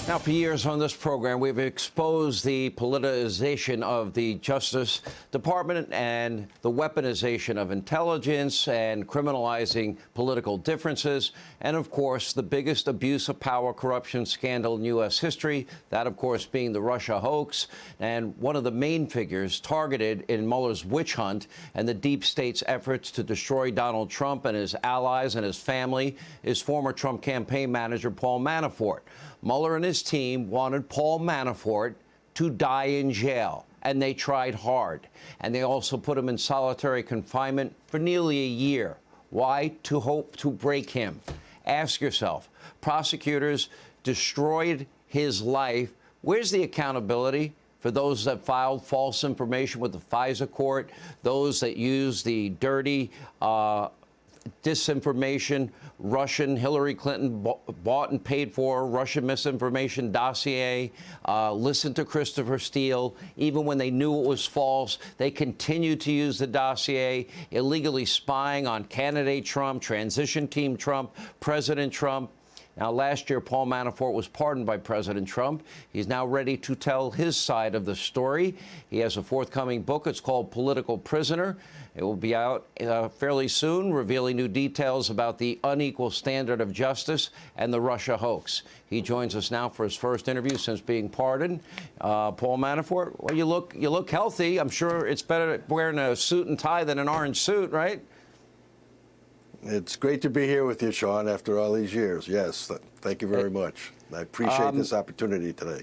Now, for years on this program, we've exposed the politicization of the Justice Department and the weaponization of intelligence and criminalizing political differences. And, of course, the biggest abuse of power corruption scandal in U.S. history, that, of course, being the Russia hoax. And one of the main figures targeted in Mueller's witch hunt and the deep state's efforts to destroy Donald Trump and his allies and his family is former Trump campaign manager Paul Manafort. Mueller and his team wanted Paul Manafort to die in jail, and they tried hard. And they also put him in solitary confinement for nearly a year. Why? To hope to break him. Ask yourself, prosecutors destroyed his life. Where's the accountability for those that filed false information with the FISA court, those that used the dirty disinformation, Russian Hillary Clinton bought and paid for Russian misinformation dossier, listened to Christopher Steele, even when they knew it was false. They continued to use the dossier, illegally spying on candidate Trump, transition team Trump, President Trump. Now, last year, Paul Manafort was pardoned by President Trump. He's now ready to tell his side of the story. He has a forthcoming book. It's called Political Prisoner. It will be out fairly soon, revealing new details about the unequal standard of justice and the Russia hoax. He joins us now for his first interview since being pardoned. Paul Manafort, well, you look healthy. I'm sure it's better wearing a suit and tie than an orange suit, right? It's great to be here with you, Sean, after all these years. Yes, thank you very much. I appreciate this opportunity today.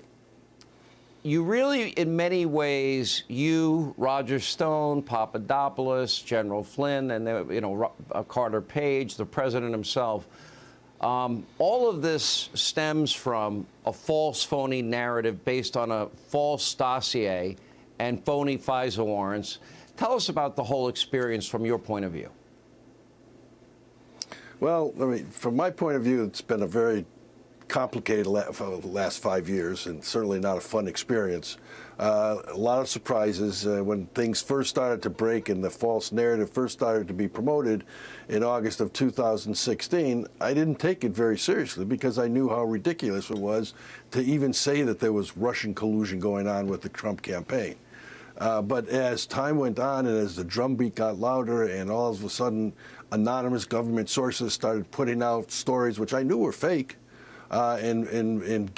You really, in many ways, you, Roger Stone, Papadopoulos, General Flynn, and Carter Page, the president himself, all of this stems from a false, phony narrative based on a false dossier and phony FISA warrants. Tell us about the whole experience from your point of view. Well, from my point of view, it's been a very complicated last 5 years, and certainly not a fun experience. A lot of surprises when things first started to break and the false narrative first started to be promoted in August of 2016. I didn't take it very seriously because I knew how ridiculous it was to even say that there was Russian collusion going on with the Trump campaign. But as time went on and as the drumbeat got louder and all of a sudden anonymous government sources started putting out stories which I knew were fake and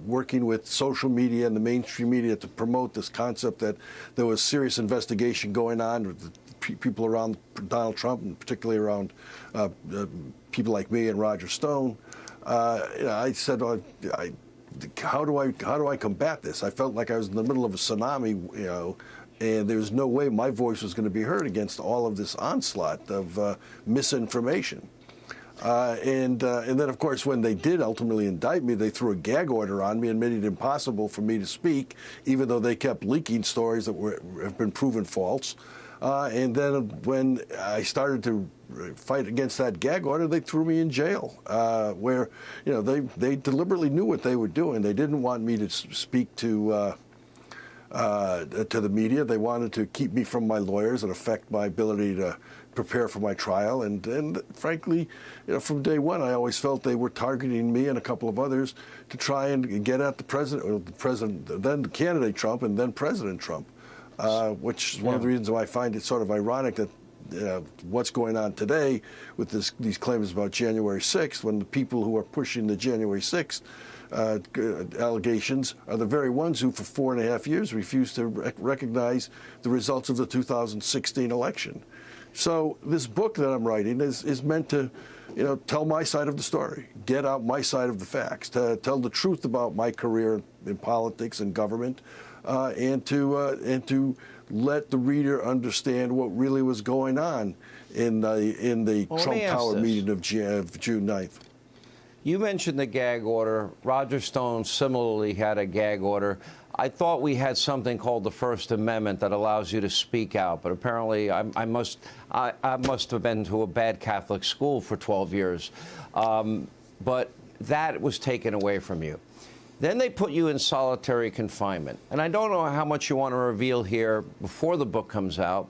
working with social media and the mainstream media to promote this concept that there was serious investigation going on with the people around Donald Trump and particularly around people like me and Roger Stone, I said, how do I combat this? I felt like I was in the middle of a tsunami, and there's no way my voice was going to be heard against all of this onslaught of misinformation. And then, of course, when they did ultimately indict me, they threw a gag order on me and made it impossible for me to speak, even though they kept leaking stories that have been proven false. And then when I started to fight against that gag order, they threw me in jail, where they deliberately knew what they were doing. They didn't want me to speak to the media. They wanted to keep me from my lawyers and affect my ability to prepare for my trial. And frankly, from day one, I always felt they were targeting me and a couple of others to try and get at the president, then candidate Trump, and then President Trump, which is one of the reasons why I find it sort of ironic that what's going on today with these claims about January 6th, when the people who are pushing the January 6th allegations are the very ones who for 4.5 years refused to recognize the results of the 2016 election. So this book that I'm writing is meant to, tell my side of the story, get out my side of the facts, to tell the truth about my career in politics and government, and to let the reader understand what really was going on in the Trump Tower meeting of June 9th. You mentioned the gag order. Roger Stone similarly had a gag order. I thought we had something called the First Amendment that allows you to speak out, but apparently I must have been to a bad Catholic school for 12 years. But that was taken away from you. Then they put you in solitary confinement. And I don't know how much you want to reveal here before the book comes out.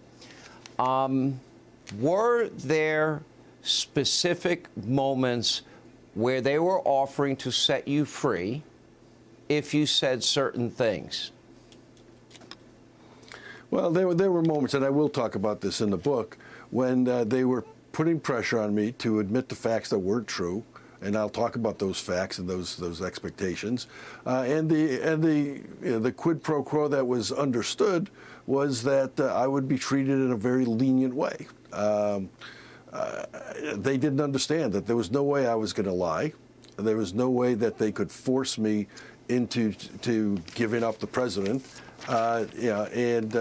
Were there specific moments where they were offering to set you free, if you said certain things? Well, there were moments, and I will talk about this in the book, when they were putting pressure on me to admit the facts that weren't true, and I'll talk about those facts and those expectations. And the quid pro quo that was understood was that I would be treated in a very lenient way. They didn't understand that there was no way I was going to lie. There was no way that they could force me into giving up the president. And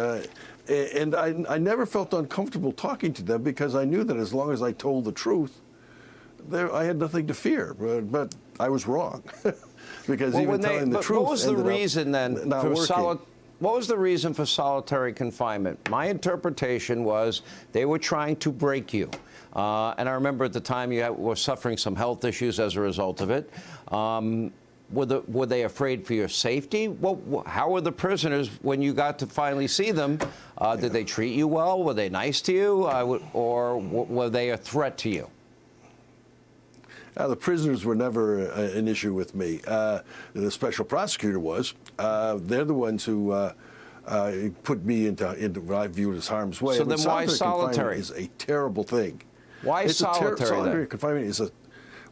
I never felt uncomfortable talking to them because I knew that as long as I told the truth, I had nothing to fear. But I was wrong because even telling the truth. What was the reason then for what was the reason for solitary confinement? My interpretation was they were trying to break you. And I remember at the time you were suffering some health issues as a result of it. Were they afraid for your safety? How were the prisoners when you got to finally see them? Did they treat you well? Were they nice to you? Or were they a threat to you? The prisoners were never an issue with me. The special prosecutor was. They're the ones who put me into what I viewed as harm's way. So then why solitary? Is a terrible thing. Why solitary? Solitary confinement is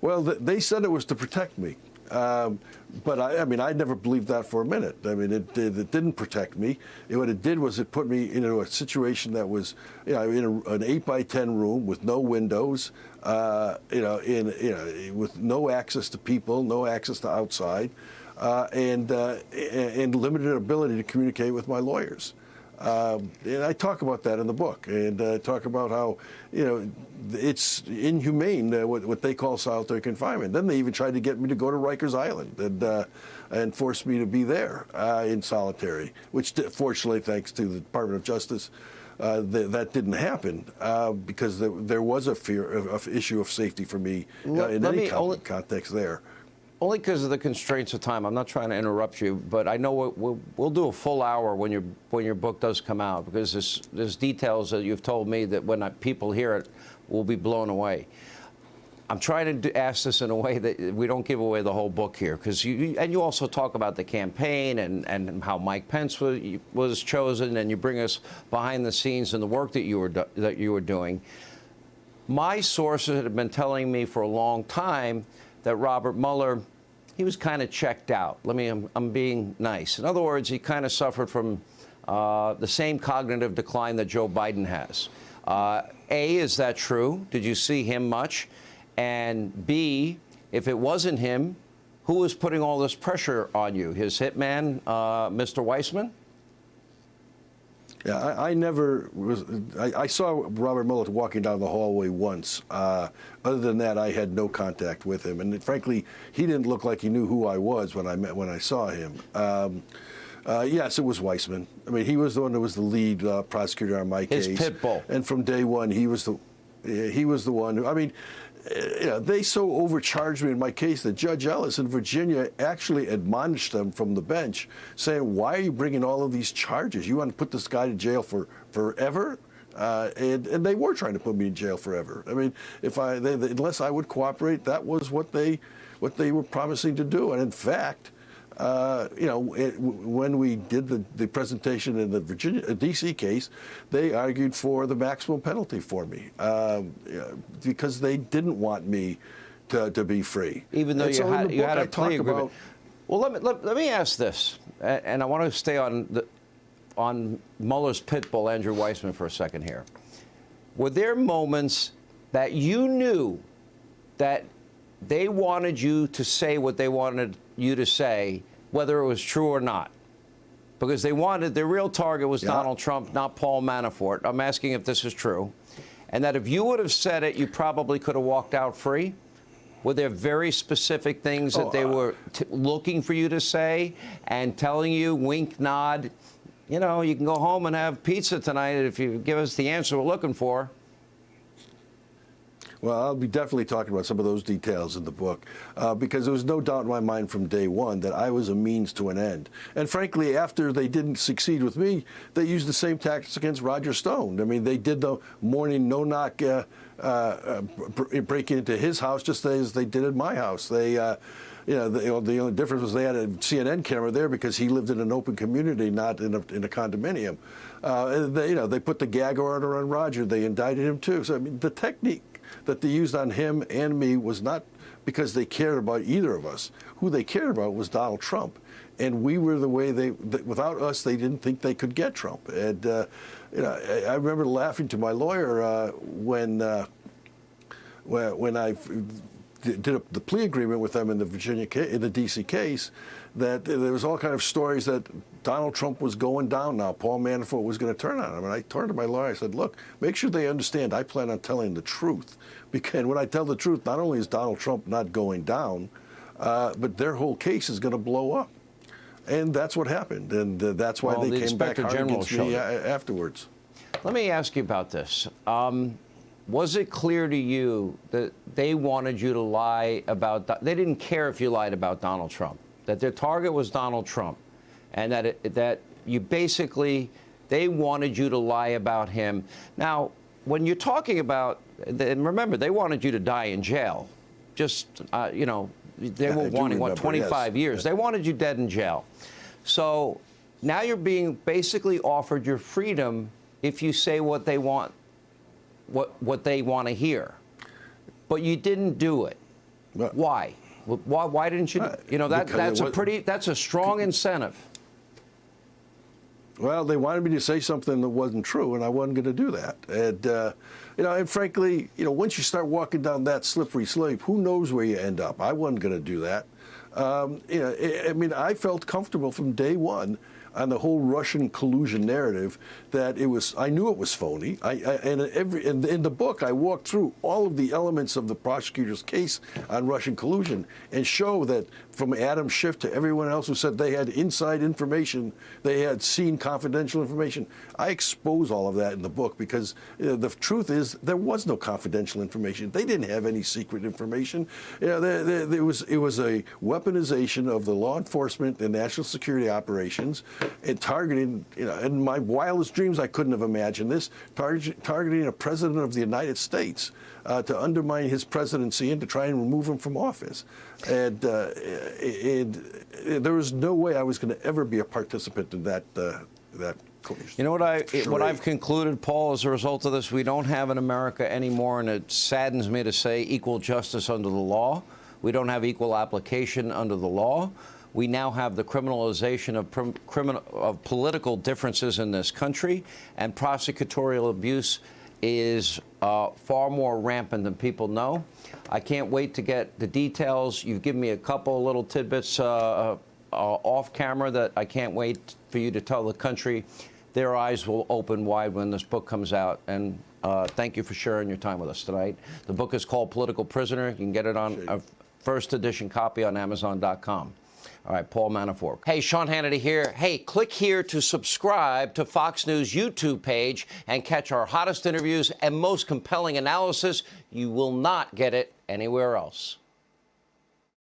well, they said it was to protect me. But I mean, I never believed that for a minute. I mean, it didn't protect me. What it did was it put me into a situation that was, in an 8x10 room with no windows, with no access to people, no access to outside, and limited ability to communicate with my lawyers. And I talk about that in the book, and talk about how, it's inhumane, what they call solitary confinement. Then they even tried to get me to go to Rikers Island and force me to be there in solitary, which fortunately, thanks to the Department of Justice, that didn't happen because there was a issue of safety for me in any context there. Only because of the constraints of time. I'm not trying to interrupt you, but I know we'll do a full hour when your book does come out, because there's details that you've told me that when people hear it will be blown away. I'm trying to ask this in a way that we don't give away the whole book here, because you also talk about the campaign and how Mike Pence was chosen, and you bring us behind the scenes in the work that you were doing. My sources have been telling me for a long time that Robert Mueller, he was kind of checked out. I'm being nice. In other words, he kind of suffered from the same cognitive decline that Joe Biden has. A, is that true? Did you see him much? And B, if it wasn't him, who was putting all this pressure on you? His hitman, Mr. Weissman? Yeah, I never was. I saw Robert Mueller walking down the hallway once. Other than that, I had no contact with him, and frankly, he didn't look like he knew who I was when I saw him. Yes, it was Weissman. I mean, he was the one that was the lead prosecutor on my case. His pit bull. And from day one, he was the one who. I mean, they so overcharged me in my case that Judge Ellis in Virginia actually admonished them from the bench, saying, "Why are you bringing all of these charges? You want to put this guy to jail forever?" And they were trying to put me in jail forever. I mean, unless I would cooperate, that was what they were promising to do. And in fact, when we did the presentation in the D.C. case, they argued for the maximum penalty for me because they didn't want me to be free. Even though you had a plea agreement. Well, let me ask this, and I want to stay on Mueller's pit bull, Andrew Weissman, for a second here. Were there moments that you knew that they wanted you to say what they wanted you to say, whether it was true or not? Because their real target was Donald Trump, not Paul Manafort. I'm asking if this is true. And that if you would have said it, you probably could have walked out free? Were there very specific things that they were looking for you to say and telling you, wink, nod, you can go home and have pizza tonight if you give us the answer we're looking for? Well, I'll be definitely talking about some of those details in the book because there was no doubt in my mind from day one that I was a means to an end. And frankly, after they didn't succeed with me, they used the same tactics against Roger Stone. I mean, they did the morning no-knock break into his house just as they did at my house. They the only difference was they had a CNN camera there because he lived in an open community, not in a condominium. And they put the gag order on Roger. They indicted him too. So I mean, the technique that they used on him and me was not because they cared about either of us. Who they cared about was Donald Trump. And we were the way without us, they didn't think they could get Trump. And, I remember laughing to my lawyer when I did the plea agreement with them in the D.C. case, that there was all kind of stories that Donald Trump was going down now. Paul Manafort was going to turn on him. And I turned to my lawyer, I said, look, make sure they understand I plan on telling the truth. Because when I tell the truth, not only is Donald Trump not going down, but their whole case is going to blow up. And that's what happened. And that's why they came back hard against me afterwards. Let me ask you about this. Was it clear to you that they wanted you to lie about, they didn't care if you lied about Donald Trump, that their target was Donald Trump, and that you basically, they wanted you to lie about him? Now, when you're talking about, and remember, they wanted you to die in jail. Just, they were wanting, 25 years? Yes. They wanted you dead in jail. So now you're being basically offered your freedom if you say what they want, what they want to hear. But you didn't do it. But, why? Why didn't you? That's a strong incentive. Well, they wanted me to say something that wasn't true, and I wasn't going to do that. And and frankly, once you start walking down that slippery slope, who knows where you end up? I wasn't going to do that. I mean, I felt comfortable from day one on the whole Russian collusion narrative that I knew it was phony. And in the book, I walked through all of the elements of the prosecutor's case on Russian collusion and show that from Adam Schiff to everyone else who said they had inside information, they had seen confidential information. I expose all of that in the book because the truth is there was no confidential information. They didn't have any secret information. It was a weaponization of the law enforcement and national security operations and targeting, in my wildest dreams, I couldn't have imagined this, targeting a president of the United States to undermine his presidency and to try and remove him from office. And there was no way I was going to ever be a participant in that collusion. You know what I've concluded, Paul, as a result of this? We don't have in America anymore, and it saddens me to say, equal justice under the law. We don't have equal application under the law. We now have the criminalization of political differences in this country, and prosecutorial abuse is far more rampant than people know. I can't wait to get the details. You've given me a couple little tidbits off camera that I can't wait for you to tell the country. Their eyes will open wide when this book comes out. And thank you for sharing your time with us tonight. The book is called Political Prisoner. You can get it on a first edition copy on Amazon.com. All right, Paul Manafort. Hey, Sean Hannity here. Hey, click here to subscribe to Fox News YouTube page and catch our hottest interviews and most compelling analysis. You will not get it anywhere else.